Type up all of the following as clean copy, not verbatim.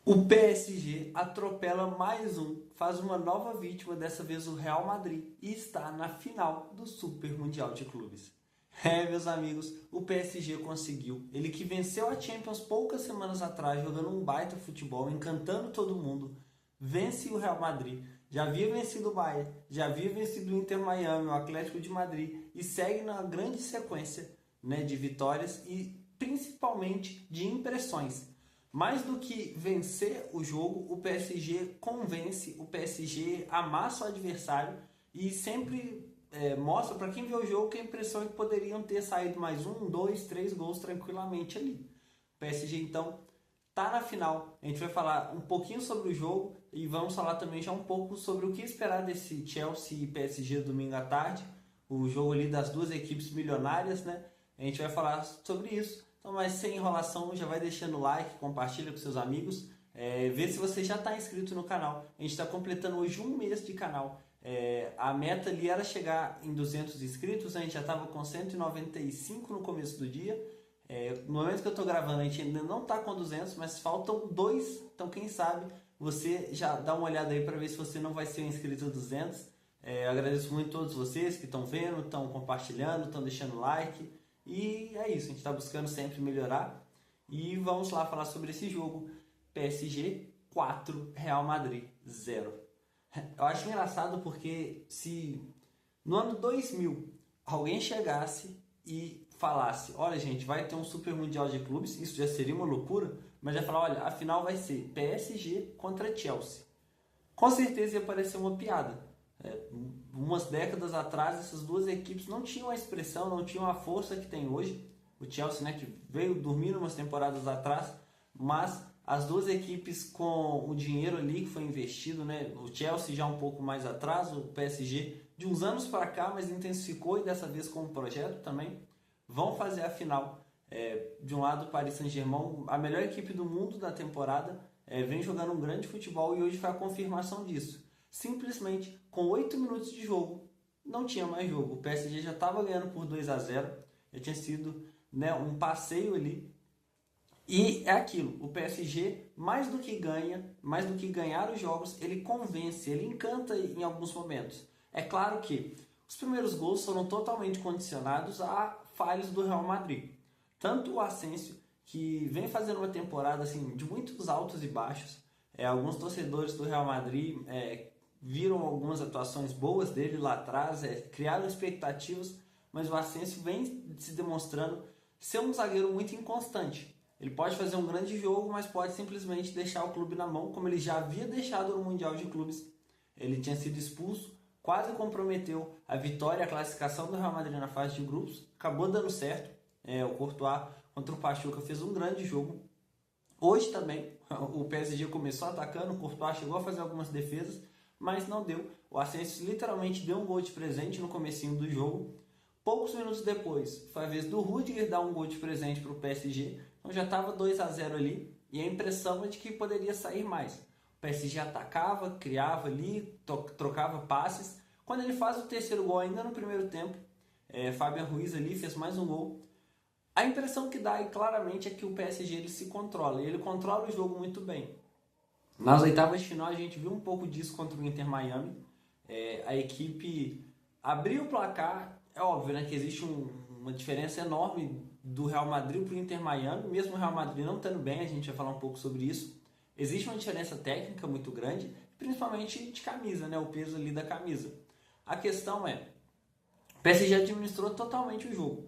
O PSG atropela mais um, faz uma nova vítima, dessa vez o Real Madrid, e está na final do Super Mundial de Clubes. Meus amigos, o PSG conseguiu. Ele que venceu a Champions poucas semanas atrás, jogando um baita futebol, encantando todo mundo, vence o Real Madrid. Já havia vencido o Bayern, já havia vencido o Inter Miami, o Atlético de Madrid, e segue na grande sequência, de vitórias e principalmente de impressões. Mais do que vencer o jogo, o PSG convence, o PSG amassa o adversário e sempre mostra para quem vê o jogo que a impressão é que poderiam ter saído mais um, dois, três gols tranquilamente ali. O PSG então está na final. A gente vai falar um pouquinho sobre o jogo e vamos falar também já um pouco sobre o que esperar desse Chelsea e PSG domingo à tarde, o jogo ali das duas equipes milionárias, né? A gente vai falar sobre isso. Então, mas sem enrolação, já vai deixando o like, compartilha com seus amigos, vê se você já está inscrito no canal. A gente está completando hoje um mês de canal. A meta ali era chegar em 200 inscritos, a gente já estava com 195 no começo do dia. No momento que eu estou gravando, a gente ainda não está com 200, mas faltam 2. Então, quem sabe, você já dá uma olhada aí para ver se você não vai ser inscrito a 200. Agradeço muito a todos vocês que estão vendo, estão compartilhando, estão deixando like. E é isso, a gente está buscando sempre melhorar. E vamos lá falar sobre esse jogo. PSG 4, Real Madrid 0. Eu acho engraçado porque se no ano 2000 alguém chegasse e falasse: olha gente, vai ter um Super Mundial de Clubes, isso já seria uma loucura, mas já falar: olha, a final vai ser PSG contra Chelsea. Com certeza ia parecer uma piada. Umas décadas atrás, essas duas equipes não tinham a expressão, não tinham a força que tem hoje. O Chelsea, que veio dormir umas temporadas atrás, mas as duas equipes com o dinheiro ali que foi investido, o Chelsea já um pouco mais atrás, o PSG de uns anos para cá, mas intensificou e dessa vez com um projeto também, vão fazer a final. De um lado, o Paris Saint-Germain, a melhor equipe do mundo da temporada, vem jogando um grande futebol e hoje foi a confirmação disso. Simplesmente, com 8 minutos de jogo, não tinha mais jogo. O PSG já estava ganhando por 2-0. Já tinha sido um passeio ali. E é aquilo. O PSG, mais do que ganha, mais do que ganhar os jogos, ele convence, ele encanta em alguns momentos. É claro que os primeiros gols foram totalmente condicionados a falhas do Real Madrid. Tanto o Asensio, que vem fazendo uma temporada assim, de muitos altos e baixos. Alguns torcedores do Real Madrid viram algumas atuações boas dele lá atrás, criaram expectativas, mas o Asensio vem se demonstrando ser um zagueiro muito inconstante. Ele pode fazer um grande jogo, mas pode simplesmente deixar o clube na mão, como ele já havia deixado no Mundial de Clubes. Ele tinha sido expulso, quase comprometeu a vitória e a classificação do Real Madrid na fase de grupos, acabou dando certo. O Courtois contra o Pachuca fez um grande jogo. Hoje também o PSG começou atacando, o Courtois chegou a fazer algumas defesas, mas não deu. O Asensio literalmente deu um gol de presente no comecinho do jogo. Poucos minutos depois, foi a vez do Rudiger dar um gol de presente para o PSG. Então já estava 2-0 ali e a impressão é de que poderia sair mais. O PSG atacava, criava ali, trocava passes. Quando ele faz o terceiro gol ainda no primeiro tempo, Fabian Ruiz ali fez mais um gol. A impressão que dá claramente é que o PSG ele se controla. E ele controla o jogo muito bem. Nas oitavas de final a gente viu um pouco disso contra o Inter Miami. A equipe abriu o placar. É óbvio que existe uma diferença enorme do Real Madrid para o Inter Miami. Mesmo o Real Madrid não estando bem, a gente vai falar um pouco sobre isso. Existe uma diferença técnica muito grande, principalmente de camisa, o peso ali da camisa. A questão é, o PSG administrou totalmente o jogo.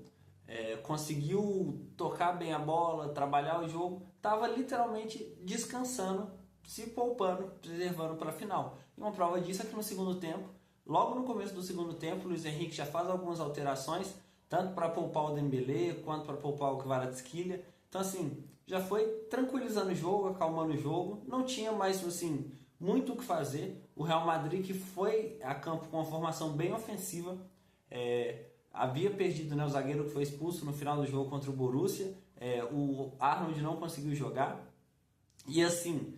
Conseguiu tocar bem a bola, trabalhar o jogo, estava literalmente descansando, se poupando, preservando para a final. E uma prova disso é que no segundo tempo, logo no começo do segundo tempo, o Luiz Henrique já faz algumas alterações, tanto para poupar o Dembélé, quanto para poupar o Kvaratskhelia. Então assim, já foi tranquilizando o jogo, acalmando o jogo, não tinha mais assim, muito o que fazer. O Real Madrid que foi a campo com uma formação bem ofensiva, havia perdido o zagueiro que foi expulso no final do jogo contra o Borussia, o Arnold não conseguiu jogar, e assim,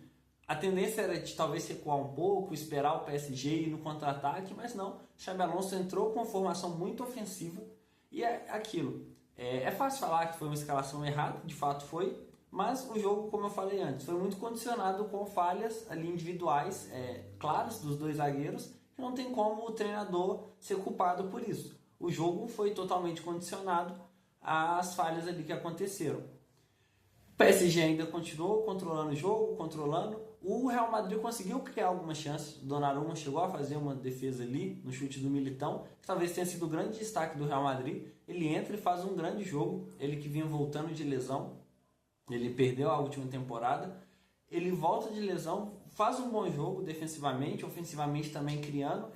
a tendência era de talvez recuar um pouco, esperar o PSG ir no contra-ataque, mas não, Xabi Alonso entrou com uma formação muito ofensiva, e é aquilo, é fácil falar que foi uma escalação errada, de fato foi, Mas o jogo, como eu falei antes, foi muito condicionado com falhas ali individuais claras dos dois zagueiros, e não tem como o treinador ser culpado por isso. O jogo foi totalmente condicionado às falhas ali que aconteceram. O PSG ainda continuou controlando o jogo, controlando. O Real Madrid conseguiu criar algumas chances. O Donnarumma chegou a fazer uma defesa ali no chute do Militão, que talvez tenha sido o grande destaque do Real Madrid. Ele entra e faz um grande jogo. Ele que vinha voltando de lesão, ele perdeu a última temporada. Ele volta de lesão, faz um bom jogo defensivamente, ofensivamente também criando.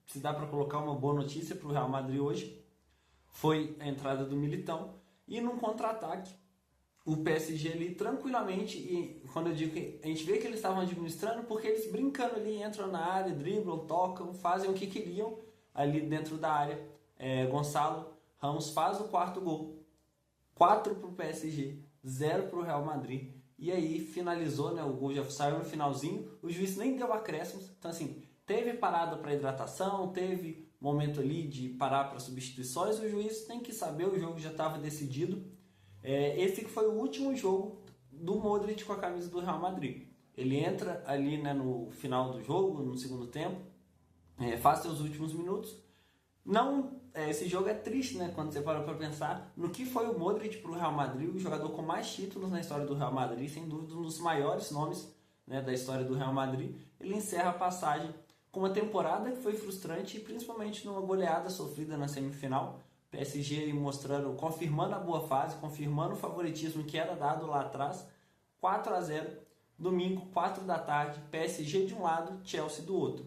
Se dá para colocar uma boa notícia para o Real Madrid hoje, foi a entrada do Militão. E num contra-ataque, o PSG ali tranquilamente, e quando eu digo que a gente vê que eles estavam administrando, porque eles brincando ali, entram na área, driblam, tocam, fazem o que queriam ali dentro da área. Gonçalo Ramos faz o quarto gol, 4 para o PSG, 0 para o Real Madrid, e aí finalizou, né, o gol já saiu no finalzinho, o juiz nem deu acréscimos, então assim, teve parada para hidratação, teve momento ali de parar para substituições, o juiz tem que saber, o jogo já estava decidido. Esse que foi o último jogo do Modric com a camisa do Real Madrid. Ele entra ali, né, no final do jogo, no segundo tempo, faz seus últimos minutos. Esse jogo é triste, né, quando você para para pensar no que foi o Modric para o Real Madrid, o jogador com mais títulos na história do Real Madrid, sem dúvida um dos maiores nomes, né, da história do Real Madrid. Ele encerra a passagem com uma temporada que foi frustrante, principalmente numa goleada sofrida na semifinal. PSG mostrando, confirmando a boa fase, confirmando o favoritismo que era dado lá atrás. 4-0, domingo, 4 da tarde, PSG de um lado, Chelsea do outro.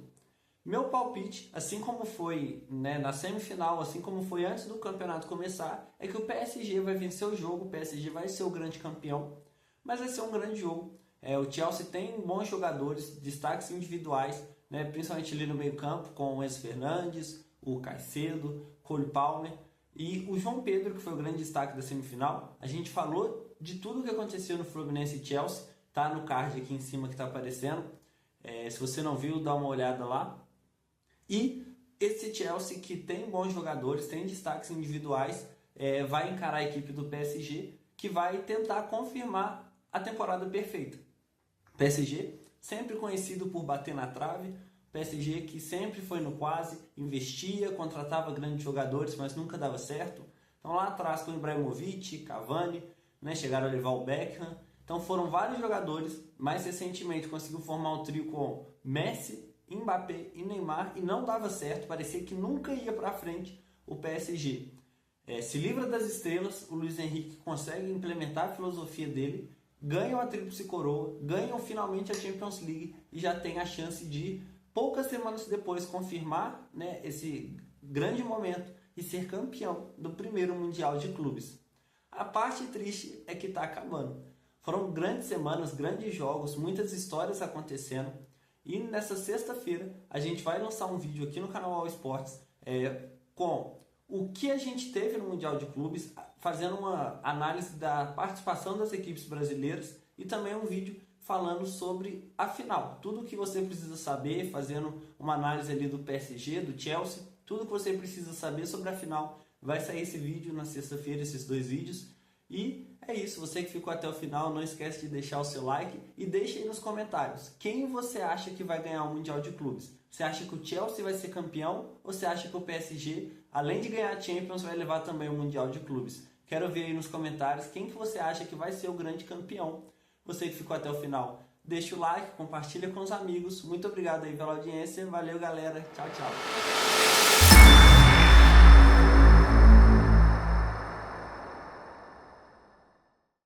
Meu palpite, assim como foi, né, na semifinal, assim como foi antes do campeonato começar, é que o PSG vai vencer o jogo, o PSG vai ser o grande campeão, mas vai ser um grande jogo. O Chelsea tem bons jogadores, destaques individuais, né, principalmente ali no meio campo, com o Enzo Fernandes, o Caicedo, Cole Palmer, e o João Pedro, que foi o grande destaque da semifinal. A gente falou de tudo o que aconteceu no Fluminense e Chelsea, tá no card aqui em cima que está aparecendo. Se você não viu, dá uma olhada lá. E esse Chelsea, que tem bons jogadores, tem destaques individuais, vai encarar a equipe do PSG, que vai tentar confirmar a temporada perfeita. PSG, sempre conhecido por bater na trave, PSG que sempre foi no quase, investia, contratava grandes jogadores, mas nunca dava certo. Então lá atrás com o Ibrahimovic, Cavani, né, chegaram a levar o Beckham. Então foram vários jogadores. Mais recentemente conseguiu formar um trio com Messi, Mbappé e Neymar, e não dava certo, parecia que nunca ia para frente o PSG. Se livra das estrelas, o Luiz Henrique consegue implementar a filosofia dele, ganham a tríplice coroa, ganham finalmente a Champions League e já tem a chance de, poucas semanas depois, confirmar, né, esse grande momento e ser campeão do primeiro Mundial de Clubes. A parte triste é que está acabando. Foram grandes semanas, grandes jogos, muitas histórias acontecendo. E nessa sexta-feira a gente vai lançar um vídeo aqui no canal All Sports com o que a gente teve no Mundial de Clubes, fazendo uma análise da participação das equipes brasileiras e também um vídeo falando sobre a final. Tudo o que você precisa saber, fazendo uma análise ali do PSG, do Chelsea, tudo que você precisa saber sobre a final. Vai sair esse vídeo na sexta-feira, esses 2 vídeos. E é isso, você que ficou até o final, não esquece de deixar o seu like e deixa aí nos comentários quem você acha que vai ganhar o Mundial de Clubes. Você acha que o Chelsea vai ser campeão ou você acha que o PSG, além de ganhar a Champions, vai levar também o Mundial de Clubes? Quero ver aí nos comentários quem que você acha que vai ser o grande campeão. Você que ficou até o final, deixa o like, compartilha com os amigos. Muito obrigado aí pela audiência, valeu galera, tchau, tchau.